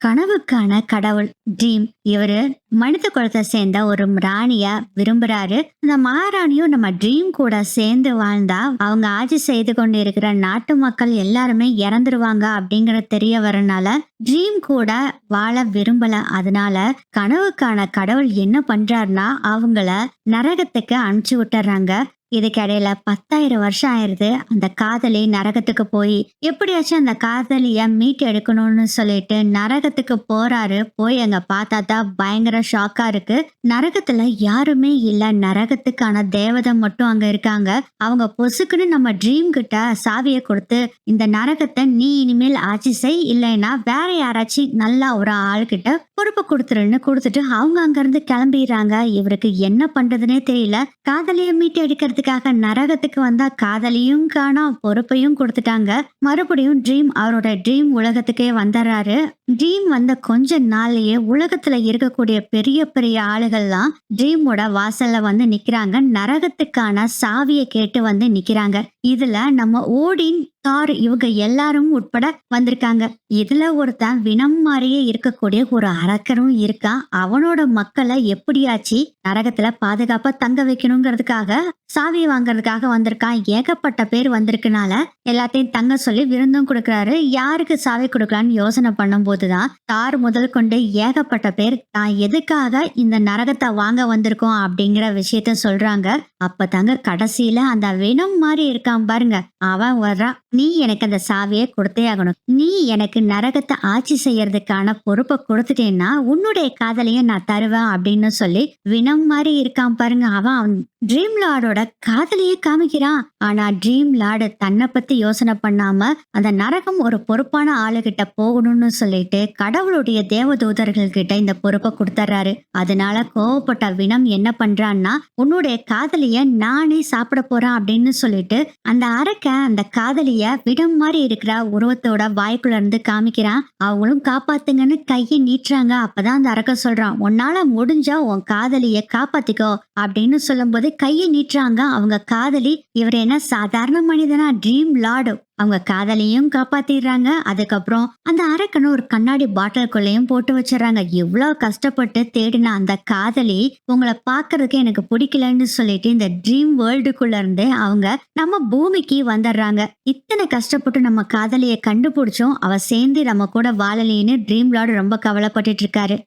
கனவுக்கான கடவுள் ட்ரீம். இவரு மனித குலத்தை சேர்ந்த ஒரு ராணிய விரும்புறாரு. அந்த மகாராணியும் நம்ம ட்ரீம் கூட சேர்ந்து வாழ்ந்தா அவங்க ஆட்சி செய்து கொண்டு இருக்கிற நாட்டு மக்கள் எல்லாருமே இறந்துருவாங்க அப்படிங்கறது தெரிய வரனால ட்ரீம் கூட வாழ விரும்பல. அதனால கனவுக்கான கடவுள் என்ன பண்றாருன்னா அவங்கள நரகத்துக்கு அனுப்பிச்சு விட்டுறாங்க. இதுக்கிடையில 10,000 வருஷம் ஆயிருது. அந்த காதலி நரகத்துக்கு போய் எப்படியாச்சும் அந்த காதலிய மீட்டு எடுக்கணும்னு சொல்லிட்டு நரகத்துக்கு போறாரு. போய் அங்க பார்த்தா தான் பயங்கர ஷாக்கா இருக்கு. நரகத்துல யாருமே இல்ல. நரகத்துக்கான தேவதை மட்டும் அங்க இருக்காங்க. அவங்க பொசுக்குன்னு நம்ம ட்ரீம் கிட்ட சாவியை கொடுத்து இந்த நரகத்தை நீ இனிமேல் ஆட்சி செய், இல்லைன்னா வேற யாராச்சும் நல்லா ஒரு ஆள்கிட்ட பொறுப்பு கொடுத்துருன்னு கொடுத்துட்டு அவங்க அங்க இருந்து கிளம்பிடுறாங்க. இவருக்கு என்ன பண்றதுனே தெரியல. காதலிய மீட்டு எடுக்கிறதுக்காக நரகத்துக்கு வந்தா காதலியும் காணோம், பொறுப்பையும் கொடுத்துட்டாங்க. மறுபடியும் ட்ரீம் அவரோட ட்ரீம் உலகத்துக்கே வந்துடுறாரு. ட்ரீம் வந்த கொஞ்ச நாள்லயே உலகத்துல இருக்கக்கூடிய பெரிய பெரிய ஆளுகள்லாம் ட்ரீமோட வாசல்ல வந்து நிக்கிறாங்க. நரகத்துக்கான சாவியை கேட்டு வந்து நிக்கிறாங்க. இதுல நம்ம ஓடின் தார் இவங்க எல்லாரும் உட்பட வந்திருக்காங்க. இதுல ஒருத்தன் வினம் மாதிரியே இருக்கக்கூடிய ஒரு அரக்கரும் இருக்கான். அவனோட மக்களை எப்படியாச்சு நரகத்துல பாதுகாப்பா தங்க வைக்கணுங்கிறதுக்காக சாவி வாங்குறதுக்காக வந்திருக்கான். ஏகப்பட்ட பேர் வந்திருக்கனால எல்லாத்தையும் தங்க சொல்லி விருந்தும் கொடுக்கறாரு. யாருக்கு சாவி கொடுக்கலான்னு யோசனை பண்ணும் போதுதான் தார் முதல் கொண்டு ஏகப்பட்ட பேர் தான் எதுக்காக இந்த நரகத்தை வாங்க வந்திருக்கோம் அப்படிங்கிற விஷயத்த சொல்றாங்க. அப்பதாங்க கடைசியில அந்த வினம் மாதிரி இருக்கான் பாருங்க, அவன் வர்றான். நீ எனக்கு அந்த சாவியை கொடுத்தே ஆகணும். நீ எனக்கு நரகத்தை ஆட்சி செய்யறதுக்கான பொறுப்பை கொடுத்துட்டேன்னா உன்னுடைய காதலையும் நான் தருவேன் அப்படின்னு சொல்லி வினம் மாதிரி இருக்கான் பாருங்க. அவன் ட்ரீம் லார்டோட காதலியே காமிக்கிறான். ஆனா ட்ரீம் லார்டு தன்னை பத்தி யோசனை பண்ணாம அந்த நரகம் ஒரு பொறுப்பான ஆளுகிட்ட போகணும்னு சொல்லிட்டு கடவுளுடைய தேவதூதர்கள் கிட்ட இந்த பொறுப்பை கொடுத்துறாரு. அதனால கோவப்பட்ட வினம் என்ன பண்றான்னா உன்னுடைய காதலிய நானே சாப்பிட போறேன் அப்படின்னு சொல்லிட்டு அந்த அரக்க அந்த காதலிய விடம் மாதிரி இருக்கிற உருவத்தோட வாய்க்குள்ள இருந்து காமிக்கிறான். அவங்களும் காப்பாத்துங்கன்னு கையை நீட்டுறாங்க. அப்பதான் அந்த அரக்க சொல்றான், உன்னால முடிஞ்சா உன் காதலிய காப்பாத்திக்கோ அப்படின்னு சொல்லும்போது கையை நீட்டுறாங்க. அவங்க காதலி இவர் என்ன சாதாரண மனிதனா, ட்ரீம் லார்டு. அவங்க காதலியும் காப்பாத்திடுறாங்க. அதுக்கப்புறம் அந்த அரக்கனை ஒரு கண்ணாடி பாட்டிலுக்குள்ளேயும் போட்டு வச்சிடறாங்க. இவ்வளவு கஷ்டப்பட்டு தேடின அந்த காதலி உங்களை பாக்குறதுக்கு எனக்கு பிடிக்கலன்னு சொல்லிட்டு இந்த ட்ரீம் வேர்ல்டுக்குள்ள இருந்து அவங்க நம்ம பூமிக்கு வந்துடுறாங்க. இத்தனை கஷ்டப்பட்டு நம்ம காதலியை கண்டுபிடிச்சோம், அவ சேர்ந்து நம்ம கூட வாழலின்னு ட்ரீம் லார்டு ரொம்ப கவலைப்பட்டுட்டு இருக்காரு.